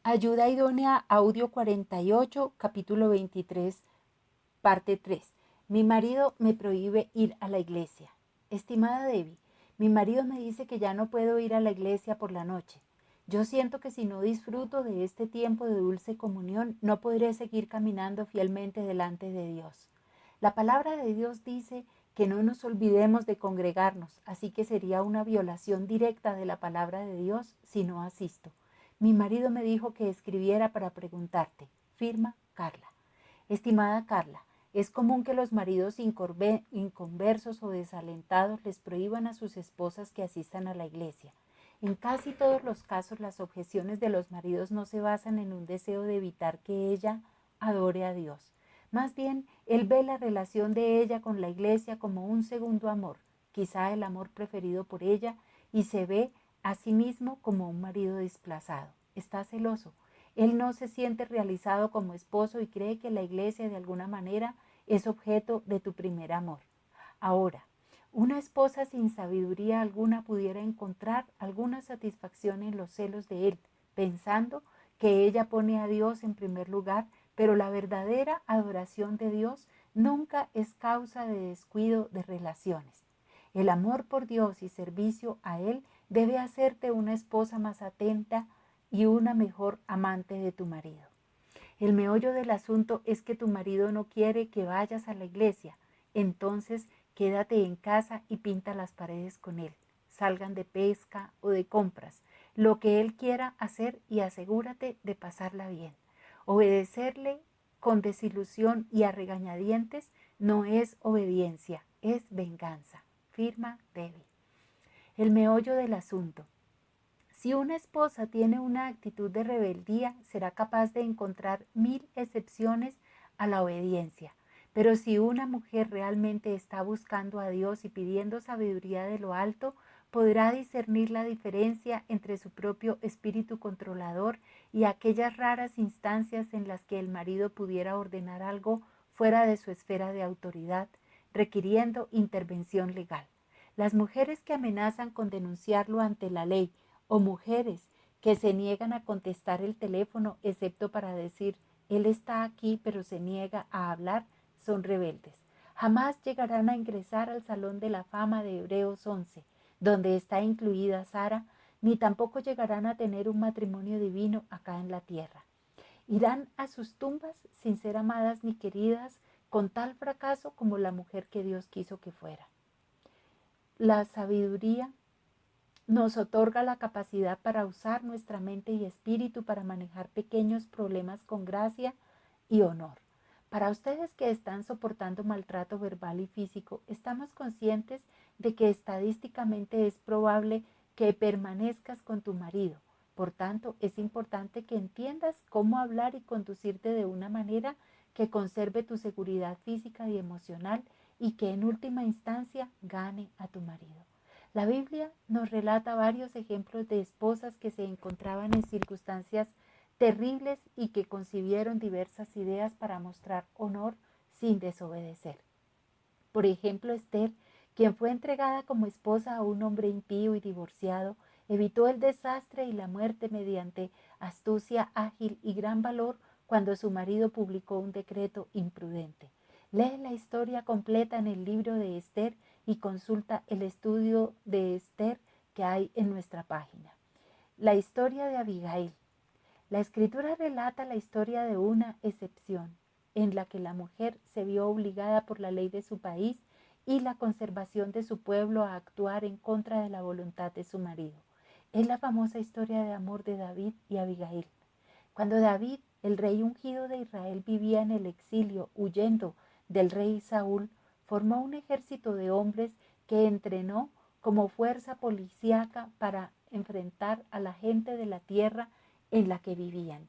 Ayuda idónea, audio 48, capítulo 23, parte 3. Mi marido me prohíbe ir a la iglesia. Estimada Debbie, mi marido me dice que ya no puedo ir a la iglesia por la noche. Yo siento que si no disfruto de este tiempo de dulce comunión, no podré seguir caminando fielmente delante de Dios. La palabra de Dios dice que no nos olvidemos de congregarnos, así que sería una violación directa de la palabra de Dios si no asisto. Mi marido me dijo que escribiera para preguntarte. Firma Carla. Estimada Carla, es común que los maridos inconversos o desalentados les prohíban a sus esposas que asistan a la iglesia. En casi todos los casos, las objeciones de los maridos no se basan en un deseo de evitar que ella adore a Dios. Más bien, él ve la relación de ella con la iglesia como un segundo amor, quizá el amor preferido por ella, y se ve a sí mismo como un marido desplazado. Está celoso. Él no se siente realizado como esposo y cree que la iglesia de alguna manera es objeto de tu primer amor. Ahora, una esposa sin sabiduría alguna pudiera encontrar alguna satisfacción en los celos de él, pensando que ella pone a Dios en primer lugar, pero la verdadera adoración de Dios nunca es causa de descuido de relaciones. El amor por Dios y servicio a Él debe hacerte una esposa más atenta y una mejor amante de tu marido. El meollo del asunto es que tu marido no quiere que vayas a la iglesia, entonces quédate en casa y pinta las paredes con él. Salgan de pesca o de compras, lo que él quiera hacer y asegúrate de pasarla bien. Obedecerle con desilusión y a regañadientes no es obediencia, es venganza. Firma Debbie. El meollo del asunto. Si una esposa tiene una actitud de rebeldía, será capaz de encontrar 1000 excepciones a la obediencia. Pero si una mujer realmente está buscando a Dios y pidiendo sabiduría de lo alto, podrá discernir la diferencia entre su propio espíritu controlador y aquellas raras instancias en las que el marido pudiera ordenar algo fuera de su esfera de autoridad, requiriendo intervención legal. Las mujeres que amenazan con denunciarlo ante la ley o mujeres que se niegan a contestar el teléfono excepto para decir él está aquí pero se niega a hablar, son rebeldes. Jamás llegarán a ingresar al Salón de la Fama de Hebreos 11, donde está incluida Sara, ni tampoco llegarán a tener un matrimonio divino acá en la tierra. Irán a sus tumbas sin ser amadas ni queridas, con tal fracaso como la mujer que Dios quiso que fuera. La sabiduría nos otorga la capacidad para usar nuestra mente y espíritu para manejar pequeños problemas con gracia y honor. Para ustedes que están soportando maltrato verbal y físico, estamos conscientes de que estadísticamente es probable que permanezcas con tu marido. Por tanto, es importante que entiendas cómo hablar y conducirte de una manera que conserve tu seguridad física y emocional y que en última instancia gane a tu marido. La Biblia nos relata varios ejemplos de esposas que se encontraban en circunstancias terribles y que concibieron diversas ideas para mostrar honor sin desobedecer. Por ejemplo, Esther, quien fue entregada como esposa a un hombre impío y divorciado, evitó el desastre y la muerte mediante astucia ágil y gran valor cuando su marido publicó un decreto imprudente. Lee la historia completa en el libro de Esther y consulta el estudio de Esther que hay en nuestra página. La historia de Abigail. La escritura relata la historia de una excepción, en la que la mujer se vio obligada por la ley de su país y la conservación de su pueblo a actuar en contra de la voluntad de su marido. Es la famosa historia de amor de David y Abigail. Cuando David, el rey ungido de Israel, vivía en el exilio huyendo del rey Saúl, formó un ejército de hombres que entrenó como fuerza policíaca para enfrentar a la gente de la tierra en la que vivían.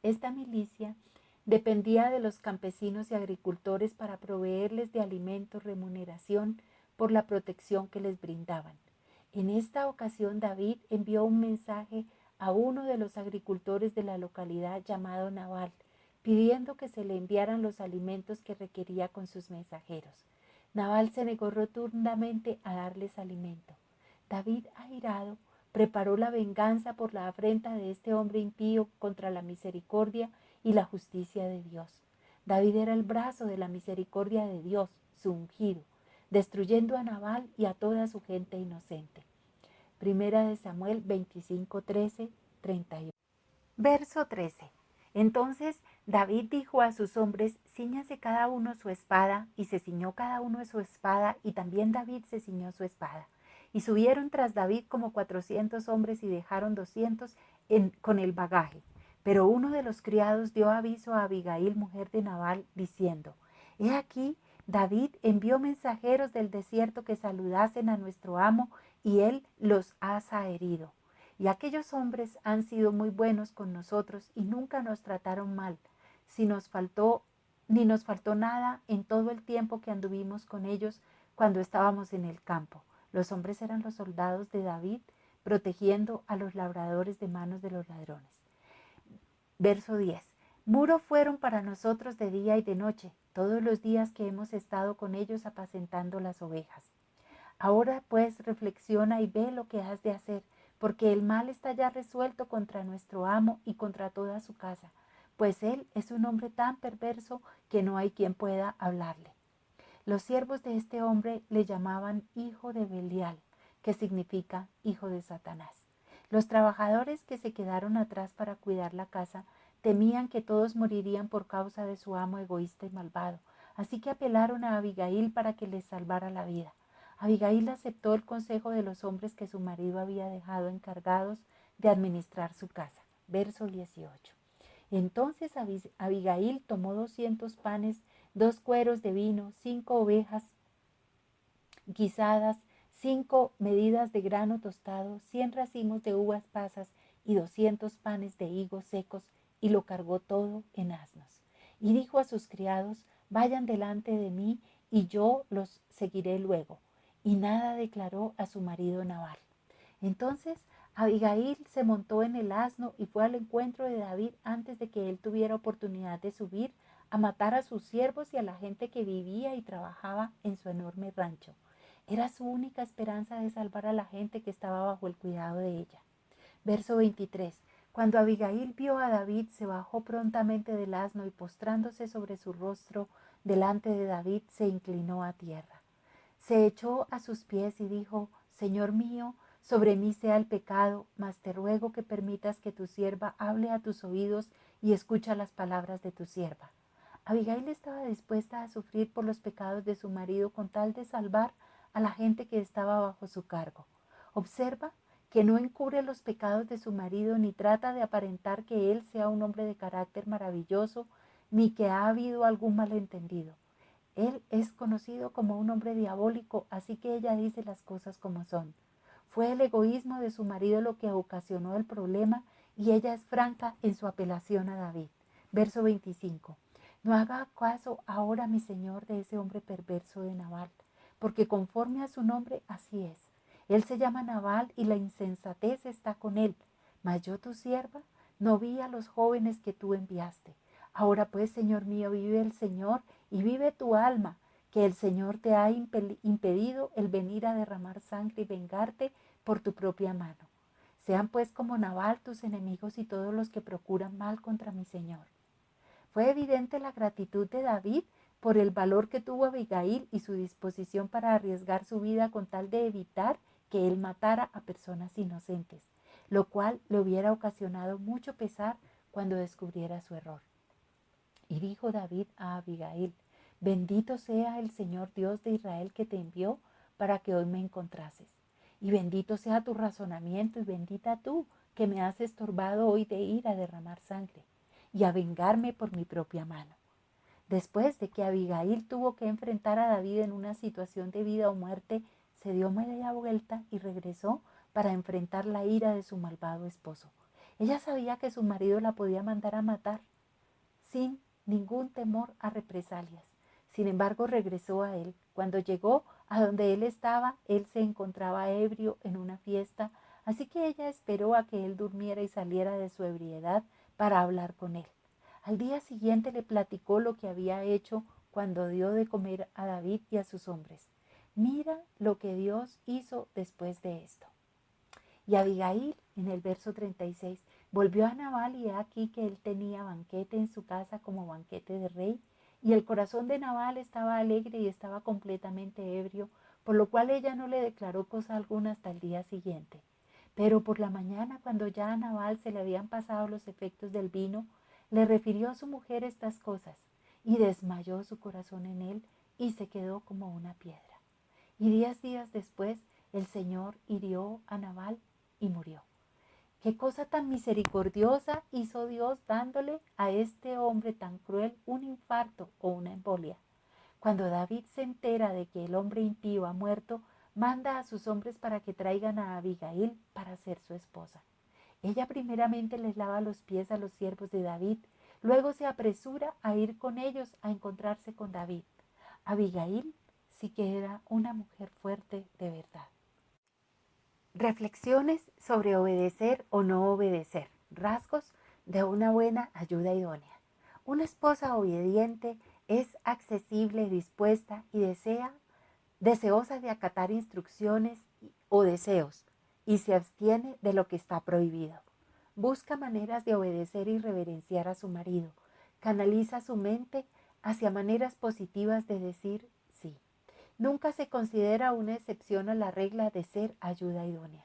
Esta milicia dependía de los campesinos y agricultores para proveerles de alimentos, remuneración por la protección que les brindaban. En esta ocasión David envió un mensaje a uno de los agricultores de la localidad llamado Nabal, pidiendo que se le enviaran los alimentos que requería con sus mensajeros. Nabal se negó rotundamente a darles alimento. David, airado, preparó la venganza por la afrenta de este hombre impío contra la misericordia y la justicia de Dios. David era el brazo de la misericordia de Dios, su ungido, destruyendo a Nabal y a toda su gente inocente. Primera de Samuel 25, 13, 31. Verso 13. Entonces David dijo a sus hombres: cíñase cada uno su espada, y se ciñó cada uno su espada, y también David se ciñó su espada. Y subieron tras David como 400 hombres y dejaron 200 con el bagaje. Pero uno de los criados dio aviso a Abigail, mujer de Nabal, diciendo: he aquí, David envió mensajeros del desierto que saludasen a nuestro amo, y él los ha zaherido. Y aquellos hombres han sido muy buenos con nosotros y nunca nos trataron mal, ni nos faltó nada en todo el tiempo que anduvimos con ellos cuando estábamos en el campo. Los hombres eran los soldados de David, protegiendo a los labradores de manos de los ladrones. Verso 10. Muro fueron para nosotros de día y de noche, todos los días que hemos estado con ellos apacentando las ovejas. Ahora pues reflexiona y ve lo que has de hacer, porque el mal está ya resuelto contra nuestro amo y contra toda su casa, pues él es un hombre tan perverso que no hay quien pueda hablarle. Los siervos de este hombre le llamaban hijo de Belial, que significa hijo de Satanás. Los trabajadores que se quedaron atrás para cuidar la casa temían que todos morirían por causa de su amo egoísta y malvado, así que apelaron a Abigail para que les salvara la vida. Abigail aceptó el consejo de los hombres que su marido había dejado encargados de administrar su casa. Verso 18. Entonces Abigail tomó 200 panes, 2 cueros de vino, 5 ovejas guisadas, 5 medidas de grano tostado, 100 racimos de uvas pasas y 200 panes de higos secos, y lo cargó todo en asnos. Y dijo a sus criados: vayan delante de mí, y yo los seguiré luego. Y nada declaró a su marido Nabal. Entonces Abigail se montó en el asno y fue al encuentro de David antes de que él tuviera oportunidad de subir a matar a sus siervos y a la gente que vivía y trabajaba en su enorme rancho. Era su única esperanza de salvar a la gente que estaba bajo el cuidado de ella. Verso 23. Cuando Abigail vio a David, se bajó prontamente del asno y postrándose sobre su rostro delante de David, se inclinó a tierra. Se echó a sus pies y dijo: Señor mío, sobre mí sea el pecado, mas te ruego que permitas que tu sierva hable a tus oídos y escucha las palabras de tu sierva. Abigail estaba dispuesta a sufrir por los pecados de su marido con tal de salvar a la gente que estaba bajo su cargo. Observa que no encubre los pecados de su marido ni trata de aparentar que él sea un hombre de carácter maravilloso ni que ha habido algún malentendido. Él es conocido como un hombre diabólico, así que ella dice las cosas como son. Fue el egoísmo de su marido lo que ocasionó el problema y ella es franca en su apelación a David. Verso 25. No haga caso ahora, mi señor, de ese hombre perverso de Nabal, porque conforme a su nombre así es. Él se llama Nabal y la insensatez está con él. Mas yo, tu sierva, no vi a los jóvenes que tú enviaste. Ahora pues, Señor mío, vive el Señor y vive tu alma, que el Señor te ha impedido el venir a derramar sangre y vengarte por tu propia mano. Sean pues como Nabal tus enemigos y todos los que procuran mal contra mi Señor. Fue evidente la gratitud de David por el valor que tuvo Abigail y su disposición para arriesgar su vida con tal de evitar que él matara a personas inocentes, lo cual le hubiera ocasionado mucho pesar cuando descubriera su error. Y dijo David a Abigail: bendito sea el Señor Dios de Israel que te envió para que hoy me encontrases. Y bendito sea tu razonamiento y bendita tú que me has estorbado hoy de ir a derramar sangre y a vengarme por mi propia mano. Después de que Abigail tuvo que enfrentar a David en una situación de vida o muerte, se dio media vuelta y regresó para enfrentar la ira de su malvado esposo. Ella sabía que su marido la podía mandar a matar sin ningún temor a represalias. Sin embargo, regresó a él. Cuando llegó a donde él estaba, él se encontraba ebrio en una fiesta, así que ella esperó a que él durmiera y saliera de su ebriedad para hablar con él. Al día siguiente le platicó lo que había hecho cuando dio de comer a David y a sus hombres. Mira lo que Dios hizo después de esto. Y Abigail, en el verso 36, volvió a Nabal y he aquí que él tenía banquete en su casa como banquete de rey. Y el corazón de Nabal estaba alegre y estaba completamente ebrio, por lo cual ella no le declaró cosa alguna hasta el día siguiente. Pero por la mañana, cuando ya a Nabal se le habían pasado los efectos del vino, le refirió a su mujer estas cosas, y desmayó su corazón en él, y se quedó como una piedra. Y 10 días después, el Señor hirió a Nabal y murió. Qué cosa tan misericordiosa hizo Dios dándole a este hombre tan cruel un infarto o una embolia. Cuando David se entera de que el hombre impío ha muerto, manda a sus hombres para que traigan a Abigail para ser su esposa. Ella primeramente les lava los pies a los siervos de David, luego se apresura a ir con ellos a encontrarse con David. Abigail sí que era una mujer fuerte de verdad. Reflexiones sobre obedecer o no obedecer. Rasgos de una buena ayuda idónea. Una esposa obediente es accesible, dispuesta y deseosa de acatar instrucciones o deseos y se abstiene de lo que está prohibido. Busca maneras de obedecer y reverenciar a su marido. Canaliza su mente hacia maneras positivas de decir sí. Nunca se considera una excepción a la regla de ser ayuda idónea.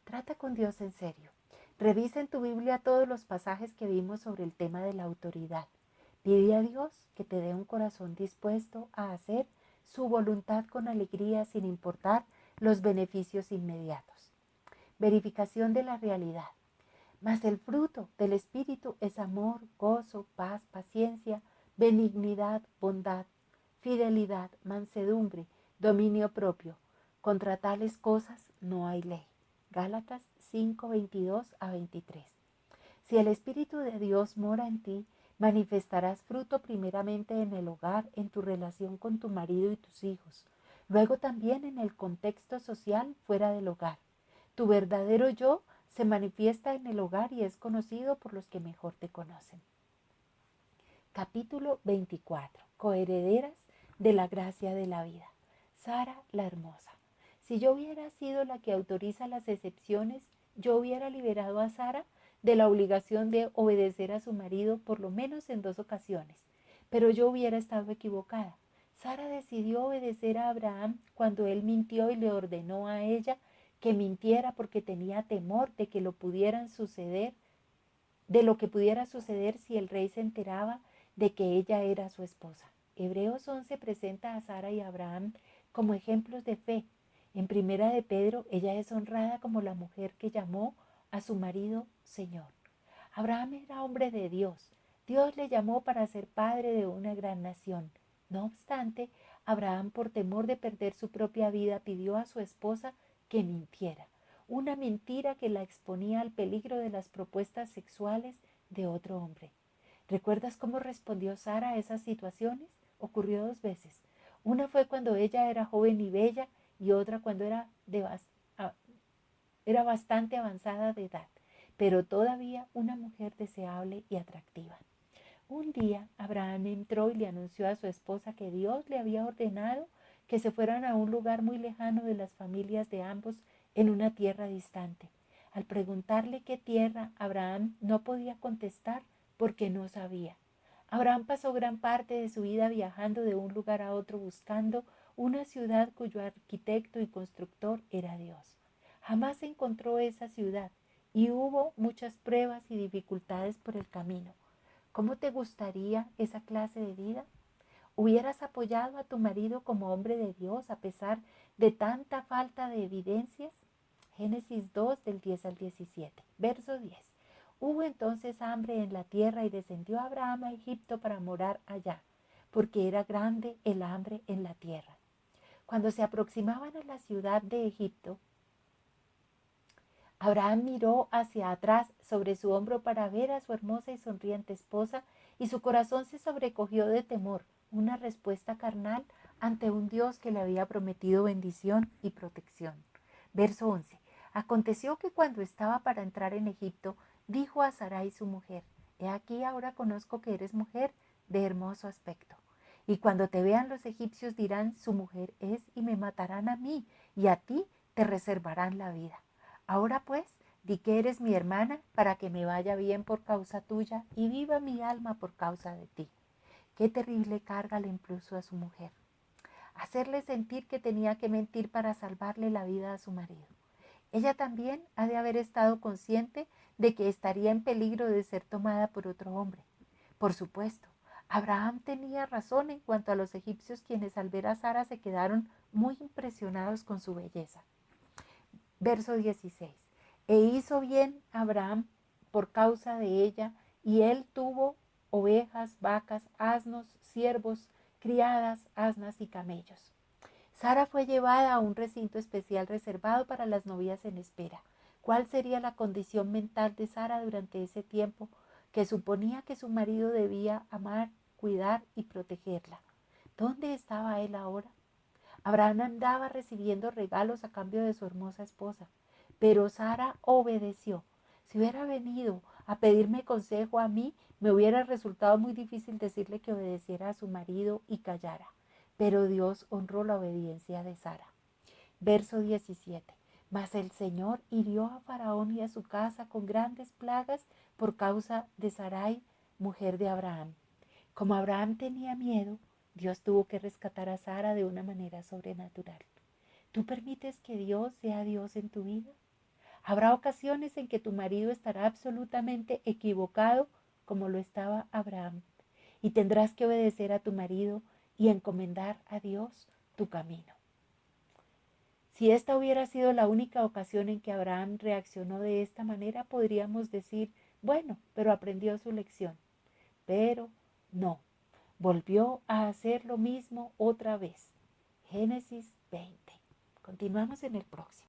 Trata con Dios en serio. Revisa en tu Biblia todos los pasajes que vimos sobre el tema de la autoridad. Pide a Dios que te dé un corazón dispuesto a hacer su voluntad con alegría sin importar los beneficios inmediatos. Verificación de la realidad. Mas el fruto del Espíritu es amor, gozo, paz, paciencia, benignidad, bondad, fidelidad, mansedumbre, dominio propio. Contra tales cosas no hay ley. Gálatas 5, 22 a 23. Si el Espíritu de Dios mora en ti, manifestarás fruto primeramente en el hogar, en tu relación con tu marido y tus hijos, luego también en el contexto social fuera del hogar. Tu verdadero yo se manifiesta en el hogar y es conocido por los que mejor te conocen. Capítulo 24. Coherederas de la gracia de la vida. Sara la hermosa. Si yo hubiera sido la que autoriza las excepciones, yo hubiera liberado a Sara de la obligación de obedecer a su marido por lo menos en 2 ocasiones. Pero yo hubiera estado equivocada. Sara decidió obedecer a Abraham cuando él mintió y le ordenó a ella que mintiera porque tenía temor de que de lo que pudiera suceder si el rey se enteraba de que ella era su esposa. Hebreos 11 presenta a Sara y a Abraham como ejemplos de fe. En Primera de Pedro, ella es honrada como la mujer que llamó a su marido Señor. Abraham era hombre de Dios. Dios le llamó para ser padre de una gran nación. No obstante, Abraham, por temor de perder su propia vida, pidió a su esposa que mintiera. Una mentira que la exponía al peligro de las propuestas sexuales de otro hombre. ¿Recuerdas cómo respondió Sara a esas situaciones? Ocurrió 2 veces. Una fue cuando ella era joven y bella y otra cuando era bastante avanzada de edad, pero todavía una mujer deseable y atractiva. Un día Abraham entró y le anunció a su esposa que Dios le había ordenado que se fueran a un lugar muy lejano de las familias de ambos en una tierra distante. Al preguntarle qué tierra, Abraham no podía contestar porque no sabía. Abraham pasó gran parte de su vida viajando de un lugar a otro buscando una ciudad cuyo arquitecto y constructor era Dios. Jamás encontró esa ciudad y hubo muchas pruebas y dificultades por el camino. ¿Cómo te gustaría esa clase de vida? ¿Hubieras apoyado a tu marido como hombre de Dios a pesar de tanta falta de evidencias? Génesis 2 del 10 al 17. Verso 10. Hubo entonces hambre en la tierra y descendió Abraham a Egipto para morar allá, porque era grande el hambre en la tierra. Cuando se aproximaban a la ciudad de Egipto, Abraham miró hacia atrás sobre su hombro para ver a su hermosa y sonriente esposa y su corazón se sobrecogió de temor, una respuesta carnal ante un Dios que le había prometido bendición y protección. Verso 11. Aconteció que cuando estaba para entrar en Egipto, dijo a Sarai su mujer, he aquí ahora conozco que eres mujer de hermoso aspecto. Y cuando te vean los egipcios dirán, su mujer es y me matarán a mí, y a ti te reservarán la vida. Ahora pues, di que eres mi hermana para que me vaya bien por causa tuya y viva mi alma por causa de ti. Qué terrible carga le impuso a su mujer. Hacerle sentir que tenía que mentir para salvarle la vida a su marido. Ella también ha de haber estado consciente de que estaría en peligro de ser tomada por otro hombre. Por supuesto, Abraham tenía razón en cuanto a los egipcios, quienes al ver a Sara se quedaron muy impresionados con su belleza. Verso 16. E hizo bien Abraham por causa de ella, y él tuvo ovejas, vacas, asnos, siervos, criadas, asnas y camellos. Sara fue llevada a un recinto especial reservado para las novias en espera. ¿Cuál sería la condición mental de Sara durante ese tiempo, que suponía que su marido debía amar, cuidar y protegerla? ¿Dónde estaba él ahora? Abraham andaba recibiendo regalos a cambio de su hermosa esposa, pero Sara obedeció. Si hubiera venido a pedirme consejo a mí, me hubiera resultado muy difícil decirle que obedeciera a su marido y callara. Pero Dios honró la obediencia de Sara. Verso 17. Mas el Señor hirió a Faraón y a su casa con grandes plagas por causa de Sarai, mujer de Abraham. Como Abraham tenía miedo, Dios tuvo que rescatar a Sara de una manera sobrenatural. ¿Tú permites que Dios sea Dios en tu vida? Habrá ocasiones en que tu marido estará absolutamente equivocado, como lo estaba Abraham, y tendrás que obedecer a tu marido y encomendar a Dios tu camino. Si esta hubiera sido la única ocasión en que Abraham reaccionó de esta manera, podríamos decir, bueno, pero aprendió su lección. Pero no, volvió a hacer lo mismo otra vez. Génesis 20. Continuamos en el próximo.